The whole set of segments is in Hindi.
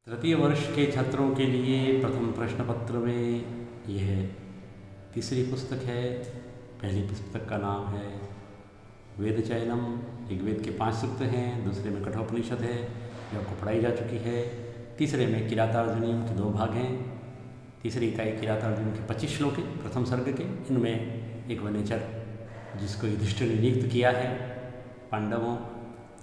तृतीय वर्ष के छात्रों के लिए प्रथम प्रश्न पत्र में यह तीसरी पुस्तक है। पहली पुस्तक का नाम है वेद चयनम। ऋग्वेद के 5 सूक्त हैं, दूसरे में कठोपनिषद है जो आपको पढ़ाई जा चुकी है। तीसरे में किरातार्जुनीय के 2 भाग हैं। तीसरी इकाई किरातार्जुनीय के 25 श्लोक हैं प्रथम सर्ग के। इनमें एक वनेचर जिसको युधिष्ठिर ने नियुक्त किया है पांडवों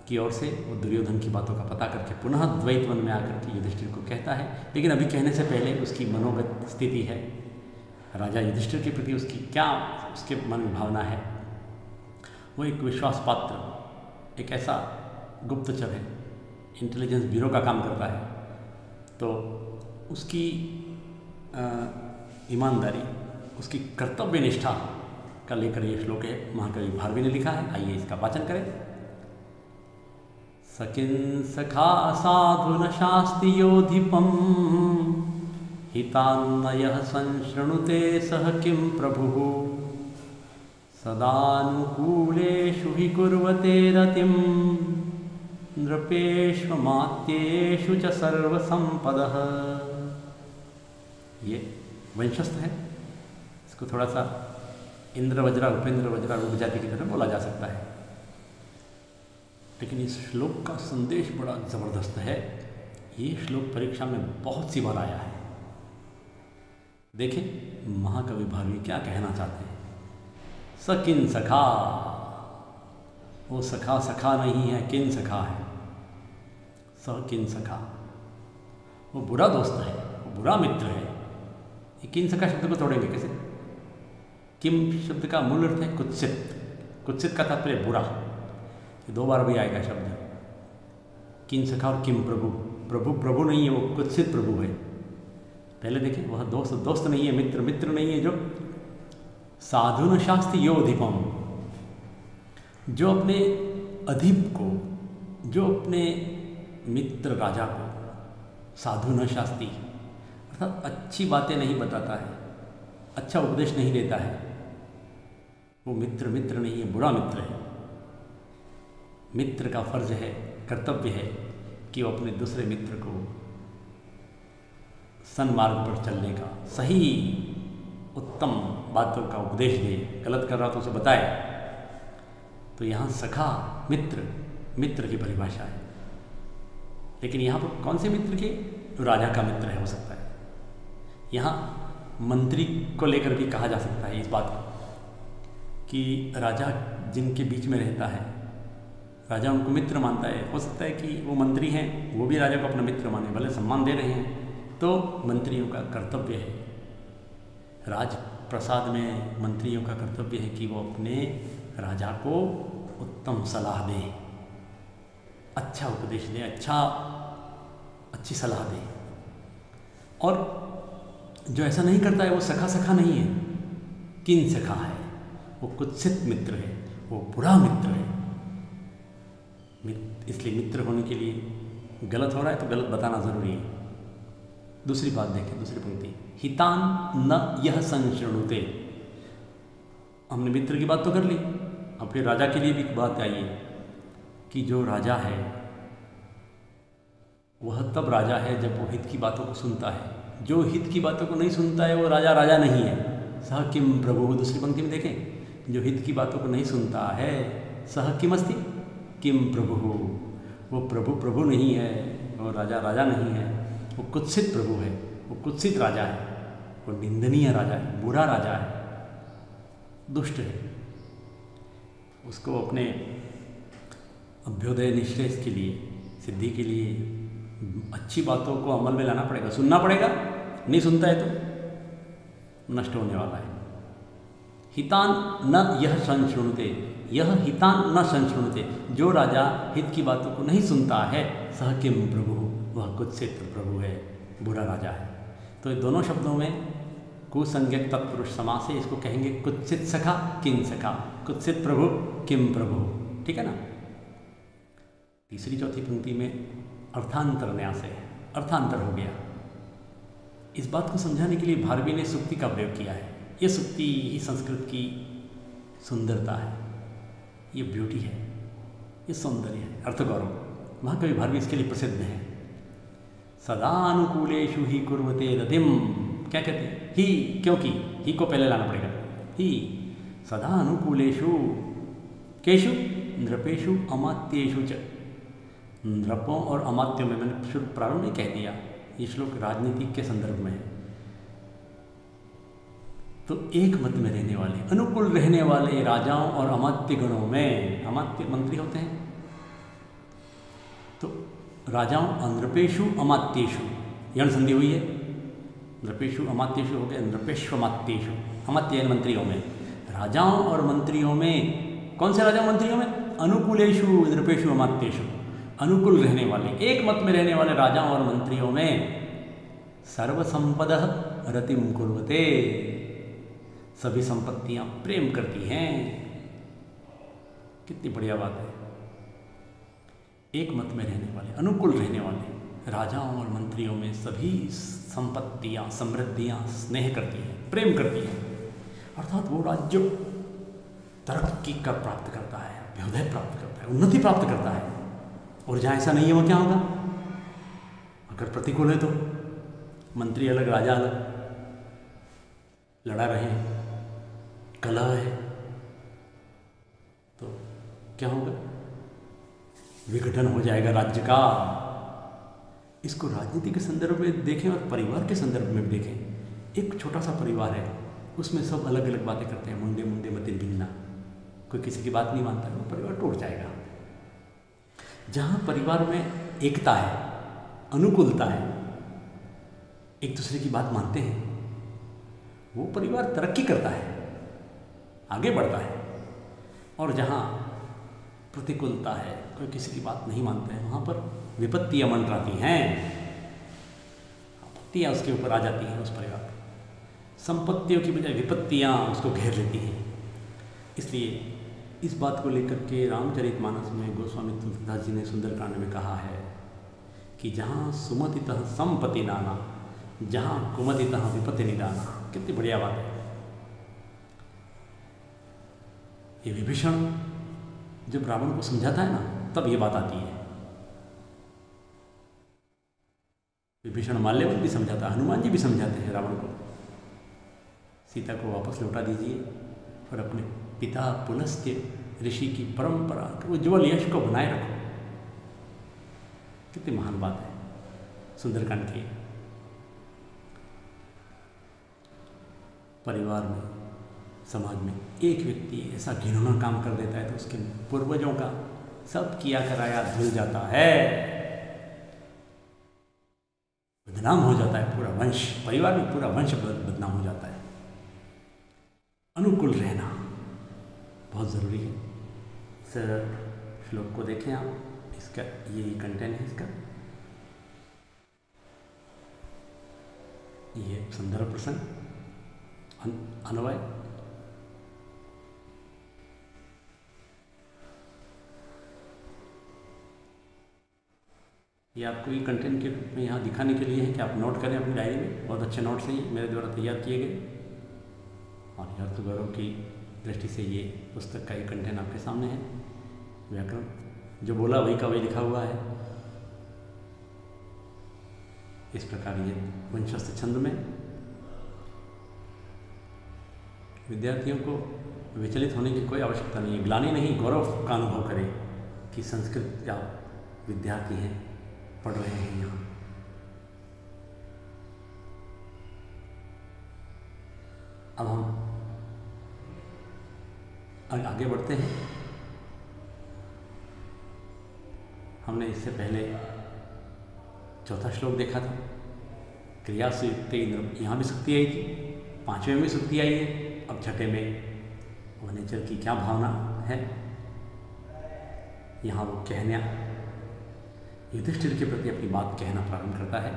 की ओर से, वो दुर्योधन की बातों का पता करके पुनः द्वैत वन में आकर के युधिष्ठिर को कहता है। लेकिन अभी कहने से पहले उसकी मनोगत स्थिति है, राजा युधिष्ठिर के प्रति उसकी क्या उसके मन में भावना है। वो एक विश्वास पात्र, एक ऐसा गुप्तचर है, इंटेलिजेंस ब्यूरो का काम करता है, तो उसकी ईमानदारी, उसकी कर्तव्य निष्ठा का लेकर ये श्लोक है, महाकवि भारवी ने लिखा है। आइए इसका वाचन करें। सकिन सखा साधु न शास्ति योधिपम हितान्नयः संशृणुते सह किं प्रभुः सदानुकूलेषु हि कुर्वते रतिं नृपेष्वमात्येषु च सर्वसंपदः। ये वंशस्थ है, इसको थोड़ा सा इंद्र वज्रा उपेंद्र वज्रा रूप जाति की तरह बोला जा सकता है, लेकिन इस श्लोक का संदेश बड़ा ज़बरदस्त है। ये श्लोक परीक्षा में बहुत सी बार आया है। देखें महाकवि भारवी क्या कहना चाहते हैं। सकिन सखा, वो सखा सखा नहीं है, किन सखा है। स किन सखा, वो बुरा दोस्त है, वो बुरा मित्र है। ये किन सखा शब्द को तोड़ेंगे कैसे? किम शब्द का मूल अर्थ है कुत्सित। कुत्सित का तात्पर्य बुरा। ये 2 बार भी आएगा शब्द, किन सखा और किम प्रभु। प्रभु प्रभु नहीं है, वो कुत्सित प्रभु है। पहले देखें, वह दोस्त दोस्त नहीं है, मित्र मित्र नहीं है। जो साधु न शास्ति यो अधिपम, जो अपने अधिप को, जो अपने मित्र राजा को साधु न शास्ति अर्थात अच्छी बातें नहीं बताता है, अच्छा उपदेश नहीं देता है, वो मित्र मित्र नहीं है, बुरा मित्र है। मित्र का फर्ज है, कर्तव्य है कि वो अपने दूसरे मित्र को सन्मार्ग पर चलने का, सही उत्तम बातों का उपदेश दे। गलत कर रहा तो उसे बताए। तो यहाँ सखा मित्र, मित्र की परिभाषा है। लेकिन यहाँ पर कौन से मित्र के? तो राजा का मित्र है, हो सकता है। यहाँ मंत्री को लेकर भी कहा जा सकता है इस बात को कि राजा जिनके बीच में रहता है, राजा उनको मित्र मानता है। हो सकता है कि वो मंत्री हैं, वो भी राजा को अपना मित्र माने, भले सम्मान दे रहे हैं। तो मंत्रियों का कर्तव्य है, राज प्रसाद में मंत्रियों का कर्तव्य है कि वो अपने राजा को उत्तम सलाह दें, अच्छा उपदेश दें, अच्छी सलाह दें। और जो ऐसा नहीं करता है वो सखा सखा नहीं है, किन सखा है, वो कुत्सित मित्र है, वो बुरा मित्र है। इसलिए मित्र होने के लिए गलत हो रहा है तो गलत बताना जरूरी है। दूसरी बात देखें, दूसरी पंक्ति, हितान न यह संशृणुते। हमने मित्र की बात तो कर ली, अब फिर राजा के लिए भी बात आई है कि जो राजा है वह तब राजा है जब वो हित की बातों को सुनता है। जो हित की बातों को नहीं सुनता है वो राजा राजा नहीं है। सह किम प्रभु, दूसरी पंक्ति में देखें, जो हित की बातों को नहीं सुनता है, सह किम अस्ति किम प्रभु, वो प्रभु प्रभु नहीं है, वो राजा राजा नहीं है, वो कुत्सित प्रभु है, वो कुत्सित राजा है, वो निंदनीय राजा है, बुरा राजा है, दुष्ट है। उसको अपने अभ्युदय निश्रेष के लिए, सिद्धि के लिए अच्छी बातों को अमल में लाना पड़ेगा, सुनना पड़ेगा। नहीं सुनता है तो नष्ट होने वाला है। हितान न यह संशृणुते, यह हितान न संशृणुते, जो राजा हित की बातों को नहीं सुनता है, सह किम प्रभु, वह कुत्सित प्रभु है, बुरा राजा है। तो ये दोनों शब्दों में कुसंज्ञक तत्पुरुष समास है। इसको कहेंगे कुत्सित सखा किन सखा, कुत्सित प्रभु किम प्रभु, ठीक है ना। तीसरी चौथी पंक्ति में अर्थांतर न्यास है, अर्थांतर हो गया। इस बात को समझाने के लिए भारवी ने सुक्ति का प्रयोग किया है। ये सुक्ति ही संस्कृत की सुंदरता है, ये ब्यूटी है, ये सौंदर्य है, अर्थगौरव। महाकवि भारवी इसके लिए प्रसिद्ध हैं। सदानुकूलेषु ही कुर्वते रतिम। क्या कहते हैं? ही, क्योंकि ही को पहले लाना पड़ेगा। ही सदानुकूलेषु केषु नृपेषु अमात्येषु च। नृपों और अमात्यों में, मैंने शुरू प्रारंभ में कह दिया, ये श्लोक राजनीति के संदर्भ में है। तो एक मत में रहने वाले, अनुकूल रहने वाले राजाओं और अमात्य गणों में, अमात्य मंत्री होते हैं, तो राजाओं नृपेषु अमात्येषु, यण संधि हुई है, नृपेषु अमात्येषु हो गया, नृपेष्वमात्येषु, अमात्य मंत्रियों में, राजाओं और मंत्रियों में, कौन से राजाओं मंत्रियों में? अनुकूलेषु नृपेषु अमात्येषु, अनुकूल रहने वाले, एक मत में रहने वाले राजाओं और मंत्रियों में सर्वसंपदः रतिम कुर्वते, सभी संपत्तियां प्रेम करती हैं। कितनी बढ़िया बात है। एक मत में रहने वाले, अनुकूल रहने वाले राजाओं और मंत्रियों में सभी संपत्तियां, समृद्धियां स्नेह करती हैं, प्रेम करती हैं। अर्थात वो राज्य तरक्की कर प्राप्त करता है, अभ्युदय प्राप्त करता है, उन्नति प्राप्त करता है। और जहाँ ऐसा नहीं है वो क्या होगा? अगर प्रतिकूल है तो मंत्री अलग, राजा अलग, लड़ा रहे हैं, कलह है, तो क्या होगा? विघटन हो जाएगा राज्य का। इसको राजनीति के संदर्भ में देखें और परिवार के संदर्भ में भी देखें। एक छोटा सा परिवार है, उसमें सब अलग अलग बातें करते हैं, मुंडे मुंडे मतिन भिन्ना, कोई किसी की बात नहीं मानता है, वो परिवार टूट जाएगा। जहाँ परिवार में एकता है, अनुकूलता है, एक दूसरे की बात मानते हैं, वो परिवार तरक्की करता है, आगे बढ़ता है। और जहाँ प्रतिकूलता है, कोई किसी की बात नहीं मानता है, वहाँ पर विपत्तियाँ मंडराती हैं, आपत्तियाँ उसके ऊपर आ जाती हैं, उस परिवार पर संपत्तियों की बजाय विपत्तियाँ उसको घेर लेती हैं। इसलिए इस बात को लेकर के रामचरितमानस में गोस्वामी तुलसीदास जी ने सुंदरकांड में कहा है कि जहाँ सुमतितः संपत्ति नाना, जहाँ कुमतितः विपत्ति निदाना। कितनी बढ़िया बात है। ये विभीषण जब रावण को समझाता है ना, तब ये बात आती है। विभीषण माल्यवत भी समझाता, हनुमान जी भी समझाते हैं रावण को, सीता को वापस लौटा दीजिए और अपने पिता पुलस्त्य ऋषि की परंपरा उज्ज्वल यश को बनाए रखो। कितनी महान बात है सुंदरकांड की। परिवार में, समाज में एक व्यक्ति ऐसा घिनौना काम कर देता है तो उसके पूर्वजों का सब किया कराया धुल जाता है, बदनाम हो जाता है पूरा वंश, परिवार में पूरा वंश बदनाम हो जाता है। अनुकूल रहना बहुत ज़रूरी है। इस श्लोक को देखें आप, इसका यही कंटेंट है इसका। ये संदर्भ प्रसंग, अन्वय, ये आपको ये कंटेंट के रूप में यहाँ दिखाने के लिए है कि आप नोट करें अपनी डायरी में। बहुत अच्छे नोट्स हैं मेरे द्वारा तैयार किए गए, और अर्थ गौरव की दृष्टि से ये पुस्तक का ये कंटेंट आपके सामने है। व्याकरण जो बोला वही का वही लिखा हुआ है। इस प्रकार ये वंशस्थ छंद में विद्यार्थियों को विचलित होने की कोई आवश्यकता नहीं है, ग्लानि नहीं, गौरव का अनुभव करें कि संस्कृत का विद्यार्थी हैं, पढ़ रहे हैं यहाँ। अब हम आगे बढ़ते हैं। हमने इससे पहले चौथा श्लोक देखा था, क्रिया से युक्त इंद्र, यहाँ भी सुक्ति आई थी, पांचवें में सुक्ति आई है, अब छठे में वनेचर की क्या भावना है, यहाँ वो कहना, युधिष्ठिर के प्रति अपनी बात कहना प्रारंभ करता है।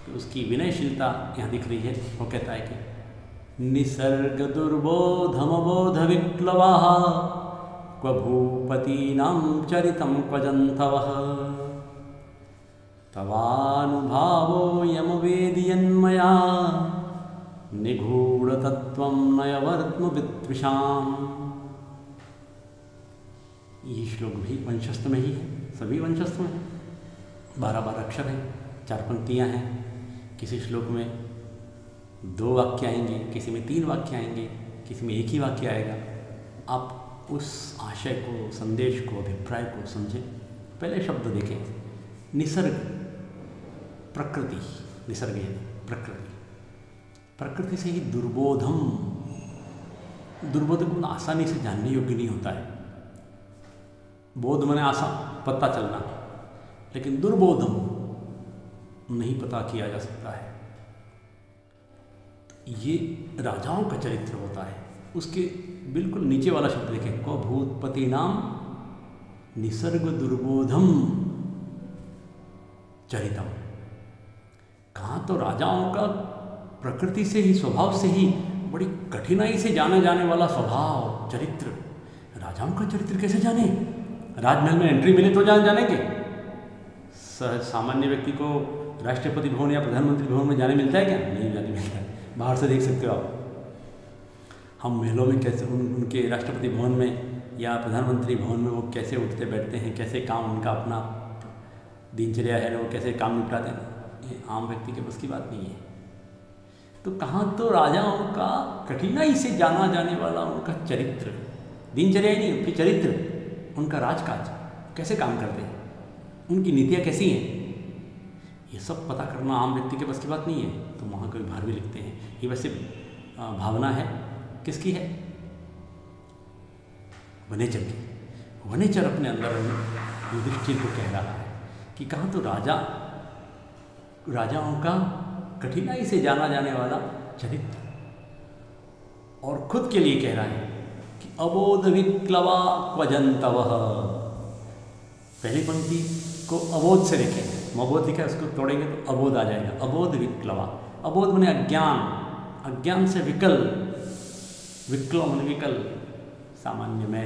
तो उसकी विनयशीलता यहाँ दिख रही है। वो कहता है कि निसर्ग दुर्बोधमबोध विप्लवाः क्व भूपतीनां चरितं क्वजन्थवः तवानुभावोऽयं वेदियन्मया निगूढतत्त्वं नयवर्त्म विद्विषाम्। ये श्लोक भी वंशस्थ में ही है, सभी वंशस्थ में। 12-12 अक्षर हैं, 4 पंक्तियाँ हैं। किसी श्लोक में 2 वाक्य आएंगे, किसी में 3 वाक्य आएंगे, किसी में 1 ही वाक्य आएगा। आप उस आशय को, संदेश को, अभिप्राय को समझें। पहले शब्द देखें, निसर्ग, प्रकृति। निसर्ग यानी प्रकृति। प्रकृति से ही दुर्बोधम, दुर्बोध को आसानी से जानने योग्य नहीं होता है। बोध माने आसान, पता चलना, लेकिन दुर्बोधम नहीं पता किया जा सकता है। ये राजाओं का चरित्र होता है। उसके बिल्कुल नीचे वाला शब्द देखें, को भूतपति नाम निसर्ग दुर्बोधम चरितम। कहाँ तो राजाओं का प्रकृति से ही, स्वभाव से ही बड़ी कठिनाई से जाने जाने वाला स्वभाव, चरित्र। राजाओं का चरित्र कैसे जाने? राजमहल में एंट्री मिले तो जानेंगे। सामान्य व्यक्ति को राष्ट्रपति भवन या प्रधानमंत्री भवन में जाने मिलता है क्या? नहीं जाने मिलता है। बाहर से देख सकते हो आप। हम महलों में कैसे उनके राष्ट्रपति भवन में या प्रधानमंत्री भवन में वो कैसे उठते बैठते हैं, कैसे काम उनका अपना दिनचर्या है, वो कैसे काम निपटाते हैं, ये आम व्यक्ति के बस की बात नहीं है। तो कहाँ तो राजाओं का कठिनाई से जाना जाने वाला उनका चरित्र, दिनचर्या ही नहीं, उनकी चरित्र, उनका राजकाज, कैसे काम करते हैं, उनकी नीतियाँ कैसी हैं, ये सब पता करना आम व्यक्ति के बस की बात नहीं है। तो महाकवि भारवी लिखते हैं, ये वैसे भावना है किसकी है? वनेचर की। वनेचर अपने अंदर युधिष्ठिर को कह रहा है कि कहाँ तो राजाओं का कठिनाई से जाना जाने वाला चरित्र, और खुद के लिए कह रहा है कि अबोध विक्लवा क्वजंतवः। पहली पंक्ति को अबोध से लिखें, मबोध लिखा है, उसको तोड़ेंगे तो अबोध आ जाएगा। अबोध विक्लवा, अबोध माने अज्ञान, अज्ञान से विकल, विक्लव माने विकल। सामान्य मैं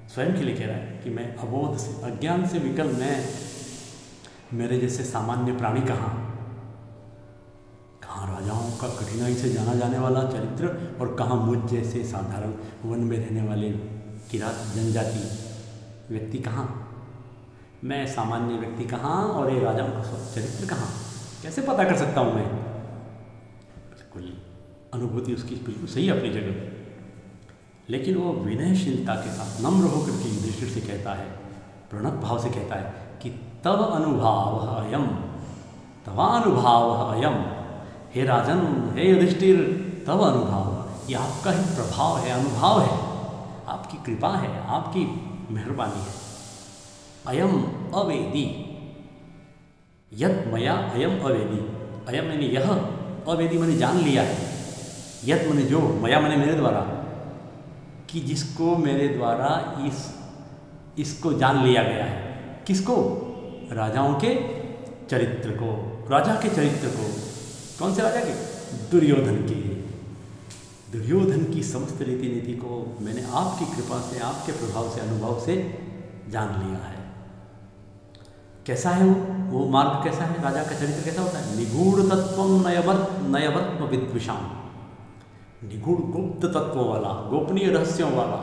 स्वयं के लिए कह रहा है कि मैं अबोध से, अज्ञान से विकल मैं, मेरे जैसे सामान्य प्राणी कहाँ राजाओं का कठिनाई से जाना जाने वाला चरित्र, और कहाँ मुझ जैसे साधारण वन में रहने वाले किरात जनजाति व्यक्ति कहाँ, मैं सामान्य व्यक्ति कहाँ, और ये राजाओं का चरित्र कहाँ, कैसे पता कर सकता हूँ मैं? बिल्कुल अनुभूति उसकी बिल्कुल सही अपनी जगह, लेकिन वो विनयशीलता के साथ नम्र होकर के युधिष्ठिर से कहता है, प्रणत भाव से कहता है कि तव अनुभाव अयम, तवानुभाव अयम। हे राजन, हे युधिष्ठिर, तव अनुभाव, ये आपका ही प्रभाव है, अनुभव है, आपकी कृपा है, आपकी मेहरबानी है। अयम अवेदी, यत मया अयम अवेदी, अयम मैंने यह, अवेदी मैंने जान लिया है, यत मैंने जो, मया मैंने मेरे द्वारा, कि जिसको मेरे द्वारा इसको जान लिया गया है। किसको? राजाओं के चरित्र को, राजा के चरित्र को। कौन से राजा के? दुर्योधन के। दुर्योधन की समस्त रीति नीति को मैंने आपकी कृपा से, आपके प्रभाव से, अनुभव से जान लिया है। कैसा है वो मार्ग कैसा है? राजा का चरित्र कैसा होता है? निगूढ़ तत्वम नयवर्त्म विद्विषाम, निगूढ़ गुप्त तत्वों वाला, गोपनीय रहस्यों वाला।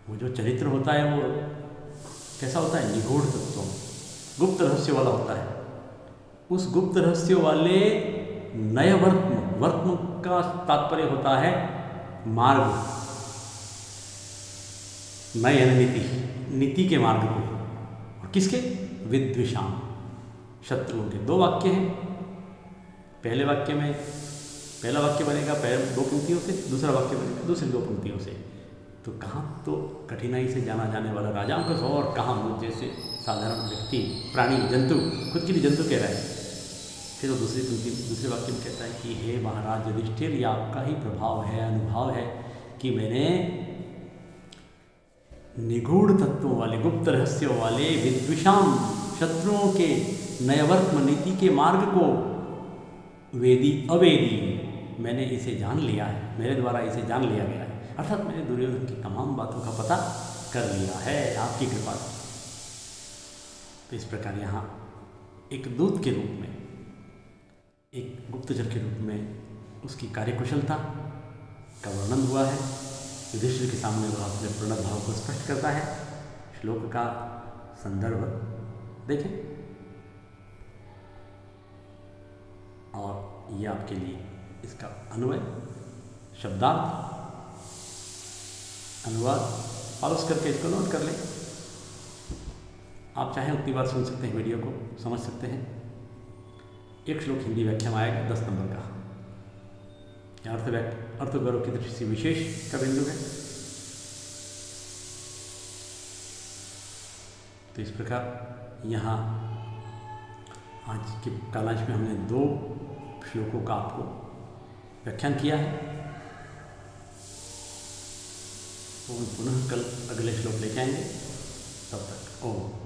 वो जो चरित्र होता है वो कैसा होता है? निगूढ़ तत्व, गुप्त रहस्य वाला होता है। उस गुप्त रहस्य वाले नयवर्त्म, वर्त्म का तात्पर्य होता है मार्ग, नय यानी नीति, नीति के मार्ग को। और किसके? विद्विषाम, शत्रुओं के। 2 वाक्य हैं। पहले वाक्य में पहला वाक्य बनेगा 2 पंक्तियों से, दूसरा वाक्य बनेगा दूसरी 2 पंक्तियों से। तो कहाँ तो कठिनाई से जाना जाने वाला राजाओं का स्वभाव, और कहाँ मुझ जैसे साधारण व्यक्ति, प्राणी, जंतु, खुद की भी जंतु कह रहा है। फिर वो दूसरे वाक्य में कहता है कि हे महाराज युधिष्ठिर, ये आपका ही प्रभाव है, अनुभव है कि मैंने निगूढ़ तत्वों वाले, गुप्त रहस्यों वाले, विद्विषाम, शत्रुओं के नयवर्त्म नीति के मार्ग को, वेदी अवेदी, मैंने इसे जान लिया है, मेरे द्वारा इसे जान लिया गया है। अर्थात मैंने दुर्योधन की तमाम बातों का पता कर लिया है आपकी कृपा से। तो इस प्रकार यहाँ एक दूत के रूप में, एक गुप्तचर के रूप में उसकी कार्यकुशलता का वर्णन हुआ है। युधिष्ठिर के सामने वह अपने प्रणत भाव को स्पष्ट करता है। श्लोक का संदर्भ देखें, ये आपके लिए इसका अन्वय, शब्दार्थ, अनुवाद पॉज करके इसको नोट कर लें। आप चाहें उतनी बार सुन सकते हैं, वीडियो को समझ सकते हैं। एक श्लोक हिंदी व्याख्या में आएगा 10 नंबर का। अर्थ गौरव की दृष्टि से विशेष का बिंदु है। तो इस प्रकार यहाँ आज के कालांश में हमने 2 श्लोकों का आपको व्याख्यान किया है। तो पुनः कल अगले श्लोक लेके आएंगे। तब तक ओम।